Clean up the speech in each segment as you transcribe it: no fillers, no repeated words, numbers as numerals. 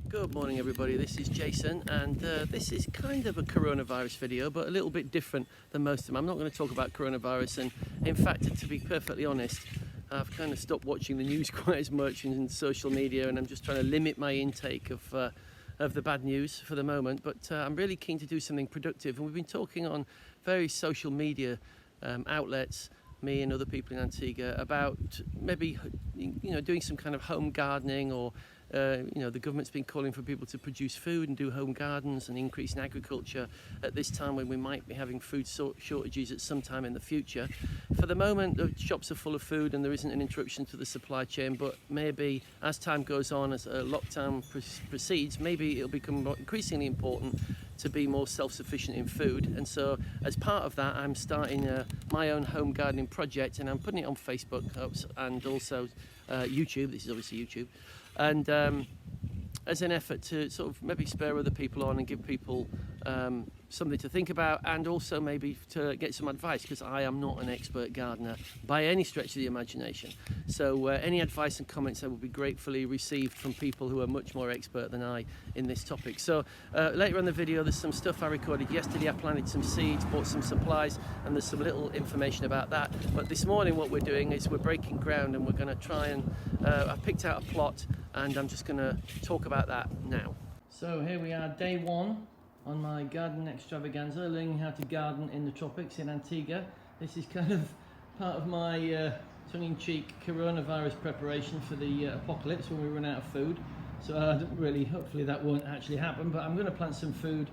Good morning everybody, this is Jason and this is kind of a coronavirus video but a little bit different than most of them. I'm not going to talk about coronavirus, and in fact, to be perfectly honest, I've kind of stopped watching the news quite as much in social media, and I'm just trying to limit my intake of the bad news for the moment. But I'm really keen to do something productive, and we've been talking on various social media outlets, me and other people in Antigua, about maybe doing some kind of home gardening, or the government's been calling for people to produce food and do home gardens and increase in agriculture at this time when we might be having food shortages at some time in the future. For the moment, the shops are full of food and there isn't an interruption to the supply chain, but maybe as time goes on, as lockdown proceeds, maybe it'll become increasingly important to be more self-sufficient in food. And so as part of that, I'm starting my own home gardening project, and I'm putting it on Facebook and also YouTube. This is obviously YouTube, and as an effort to sort of maybe spur other people on and give people something to think about, and also maybe to get some advice, because I am not an expert gardener by any stretch of the imagination. So any advice and comments that will be gratefully received from people who are much more expert than I in this topic. So later on the video, there's some stuff I recorded yesterday. I planted some seeds, bought some supplies, and there's some little information about that. But this morning what we're doing is we're breaking ground, and we're going to try and I picked out a plot, and I'm just going to talk about that now. So here we are, day one on my garden extravaganza, learning how to garden in the tropics in Antigua. This is kind of part of my tongue-in-cheek coronavirus preparation for the apocalypse when we run out of food. So hopefully that won't actually happen, but I'm going to plant some food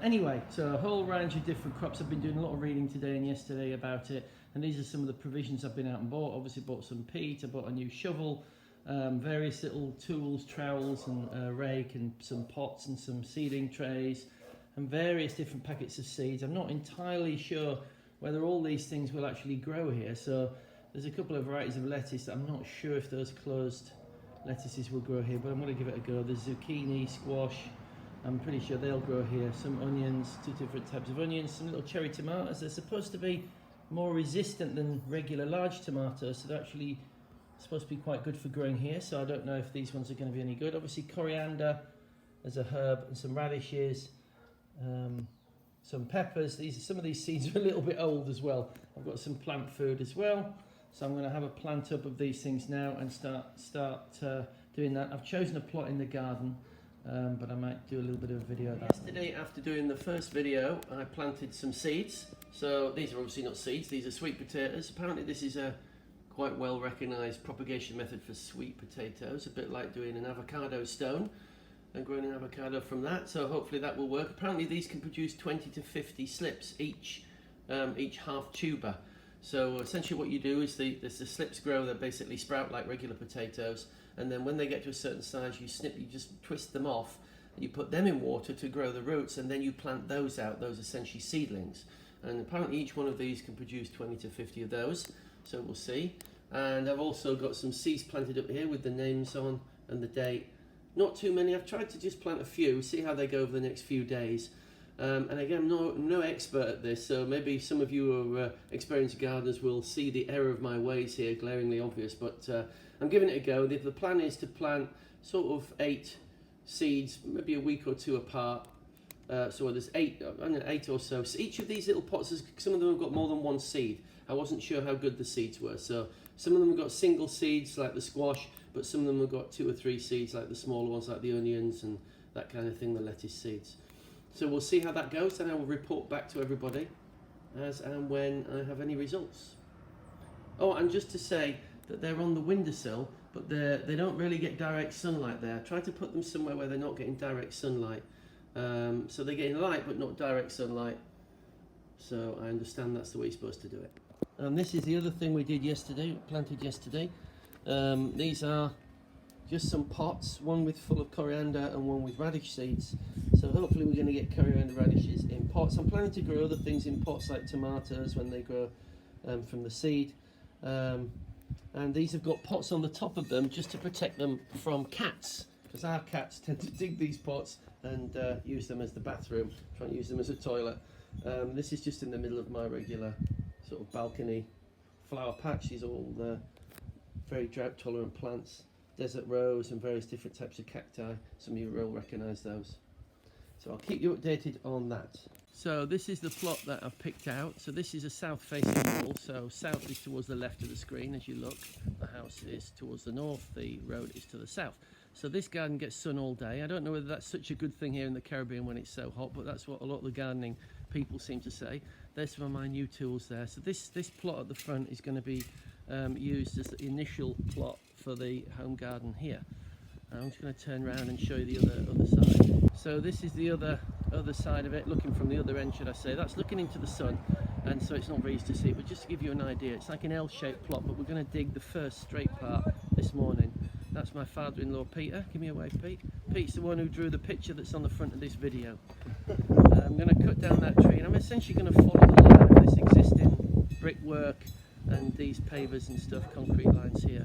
anyway. So a whole range of different crops. I've been doing a lot of reading today and yesterday about it, and these are some of the provisions I've been out and bought. Obviously bought some peat, I bought a new shovel, various little tools, trowels and a rake, and some pots and some seeding trays and various different packets of seeds. I'm not entirely sure whether all these things will actually grow here. So there's a couple of varieties of lettuce that I'm not sure if those closed lettuces will grow here, but I'm going to give it a go. There's zucchini, squash, I'm pretty sure they'll grow here. Some onions, two different types of onions, some little cherry tomatoes. They're supposed to be more resistant than regular large tomatoes, so they're actually supposed to be quite good for growing here. So I don't know if these ones are going to be any good. Obviously coriander as a herb, and some radishes, some peppers. Some of these seeds are a little bit old as well. I've got some plant food as well, so I'm going to have a plant up of these things now and start doing that. I've chosen a plot in the garden, but I might do a little bit of a video of that. Yesterday, after doing the first video, I planted some seeds. So these are obviously not seeds, these are sweet potatoes. Apparently this is a quite well recognised propagation method for sweet potatoes, a bit like doing an avocado stone and growing an avocado from that. So hopefully that will work. Apparently these can produce 20 to 50 slips each half tuber. So essentially what you do is the slips grow, they basically sprout like regular potatoes, and then when they get to a certain size, you just twist them off, and you put them in water to grow the roots, and then you plant those out, those essentially seedlings. And apparently each one of these can produce 20 to 50 of those, so we'll see. And I've also got some seeds planted up here with the names on and the date. Not too many. I've tried to just plant a few, see how they go over the next few days. And again, I'm no expert at this, so maybe some of you who are experienced gardeners will see the error of my ways here, glaringly obvious, but I'm giving it a go. The plan is to plant sort of 8 seeds, maybe a week or two apart. So there's 8 or so. So each of these little pots, some of them have got more than one seed. I wasn't sure how good the seeds were, so some of them have got single seeds like the squash, but some of them have got 2 or 3 seeds like the smaller ones, like the onions and that kind of thing, the lettuce seeds. So we'll see how that goes, and I will report back to everybody as and when I have any results. Oh, and just to say that they're on the windowsill, but they don't really get direct sunlight there. I try to put them somewhere where they're not getting direct sunlight. So they're getting light but not direct sunlight. So I understand that's the way you're supposed to do it. And this is the other thing we did yesterday, planted yesterday. These are just some pots, one full of coriander and one with radish seeds. So hopefully we're going to get coriander radishes in pots. I'm planning to grow other things in pots like tomatoes when they grow from the seed. And these have got pots on the top of them just to protect them from cats, because our cats tend to dig these pots and use them as the bathroom, try and use them as a toilet. This is just in the middle of my regular sort of balcony flower patch. These are all very drought tolerant plants. desert rose and various different types of cacti. Some of you will recognise those. So I'll keep you updated on that. So this is the plot that I've picked out. So this is a south-facing wall. So south is towards the left of the screen as you look. The house is towards the north. The road is to the south. So this garden gets sun all day. I don't know whether that's such a good thing here in the Caribbean when it's so hot, but that's what a lot of the gardening people seem to say. There's some of my new tools there. So this plot at the front is going to be used as the initial plot for the home garden here. I'm just going to turn around and show you the other side. So this is the other side of it, looking from the other end, should I say. That's looking into the sun, and so it's not very easy to see, but just to give you an idea, it's like an L-shaped plot, but we're going to dig the first straight part this morning. That's my father-in-law, Peter. Give me a wave, Pete. Pete's the one who drew the picture that's on the front of this video. I'm going to cut down that tree, and I'm essentially going to follow the line of this existing brickwork and these pavers and stuff, concrete lines here.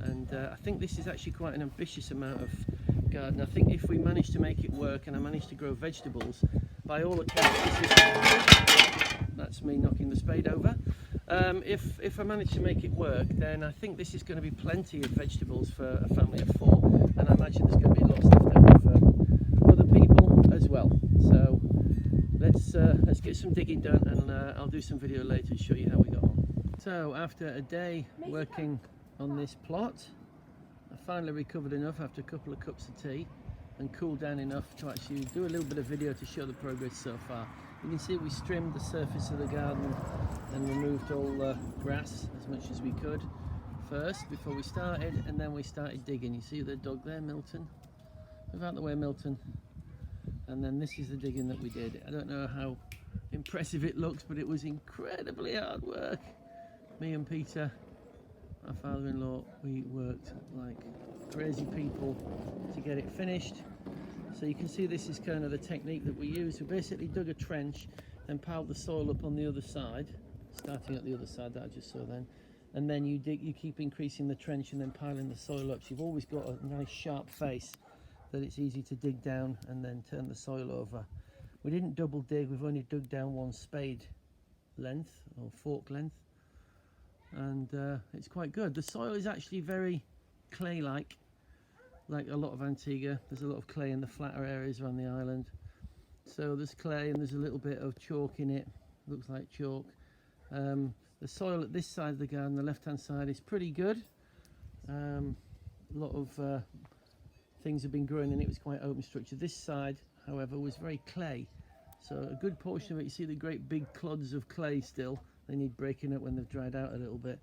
And I think this is actually quite an ambitious amount of garden. I think if we manage to make it work and I manage to grow vegetables, by all accounts, that's me knocking the spade over. If I manage to make it work, then I think this is going to be plenty of vegetables for a family of 4, and I imagine there's going to be lots left over for other people as well. So let's get some digging done, and I'll do some video later to show you how we got on. So after a day working on this plot, I finally recovered enough after a couple of cups of tea and cooled down enough to actually do a little bit of video to show the progress so far. You can see we trimmed the surface of the garden and removed all the grass as much as we could first before we started, and then we started digging. You see the dog there, Milton? Move out the way, Milton. And then this is the digging that we did. I don't know how impressive it looks, but it was incredibly hard work. Me and Peter, my father-in-law, we worked like crazy people to get it finished. So you can see this is kind of the technique that we use. We basically dug a trench and piled the soil up on the other side, starting at the other side that I just saw then. And then you keep increasing the trench and then piling the soil up. So you've always got a nice sharp face that it's easy to dig down and then turn the soil over. We didn't double dig, we've only dug down 1 spade length or fork length. And it's quite good. The soil is actually very clay-like a lot of Antigua. There's a lot of clay in the flatter areas around the island. So there's clay and there's a little bit of chalk in it. Looks like chalk. The soil at this side of the garden, the left-hand side, is pretty good. A lot of things have been growing in it. It was quite open structure. This side, however, was very clay. So a good portion of it, you see the great big clods of clay still. They need breaking up when they've dried out a little bit.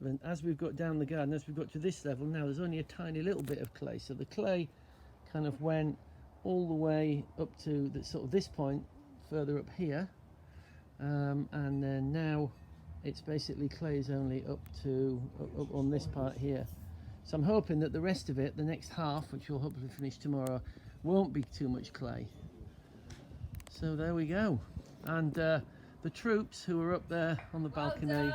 And as we've got down the garden, as we've got to this level now, there's only a tiny little bit of clay. So the clay kind of went all the way up to the, sort of this point, further up here. And then now it's basically clay is only up on this part here. So I'm hoping that the rest of it, the next half, which we'll hopefully finish tomorrow, won't be too much clay. So there we go. And the troops who are up there on the balcony,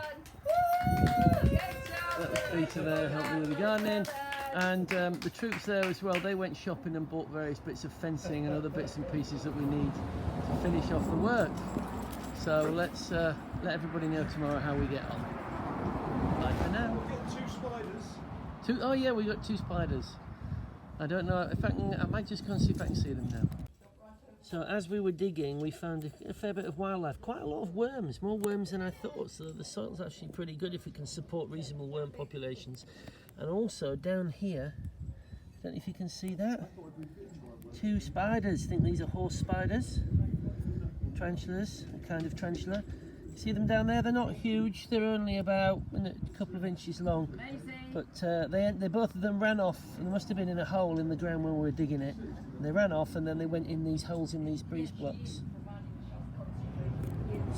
that was Peter there helping me with the gardening, and the troops there as well, they went shopping and bought various bits of fencing and other bits and pieces that we need to finish off the work. So let's let everybody know tomorrow how we get on. Bye for now. We've got 2 spiders. Oh yeah, we got 2 spiders. I don't know if I can, I might just go and see if I can see them now. So as we were digging, we found a fair bit of wildlife, quite a lot of worms, more worms than I thought. So the soil's actually pretty good if it can support reasonable worm populations. And also down here, I don't know if you can see that, 2 spiders. I think these are horse spiders, tarantulas, a kind of tarantula. See them down there? They're not huge. They're only about a couple of inches long. But they both of them ran off. And they must have been in a hole in the ground when we were digging it. And they ran off, and then they went in these holes in these breeze blocks.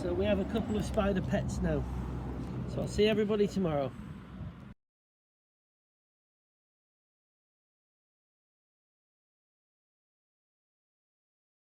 So we have a couple of spider pets now. So I'll see everybody tomorrow.